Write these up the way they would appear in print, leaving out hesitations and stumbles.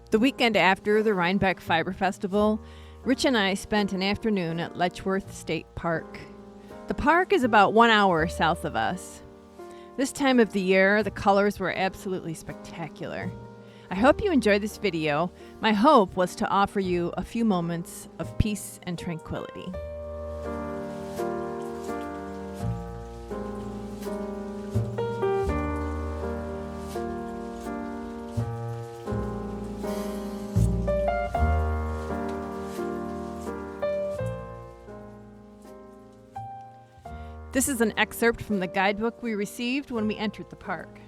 The weekend after the Rhinebeck Fiber Festival, Rich and I spent an afternoon at Letchworth State Park. The park is about 1 hour south of us. This time of the year, the colors were absolutely spectacular. I hope you enjoyed this video. My hope was to offer you a few moments of peace and tranquility. This is an excerpt from the guidebook we received when we entered the park.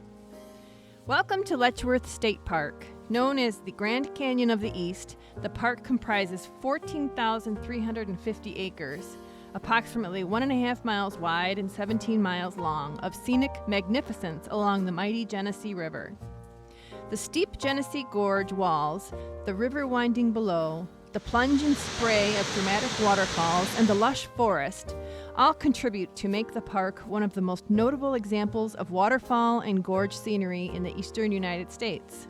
Welcome to Letchworth State Park. Known as the Grand Canyon of the East, the park comprises 14,350 acres, approximately 1.5 miles wide and 17 miles long, of scenic magnificence along the mighty Genesee River. The steep Genesee Gorge walls, the river winding below, the plunge and spray of dramatic waterfalls, and the lush forest all contribute to make the park one of the most notable examples of waterfall and gorge scenery in the eastern United States.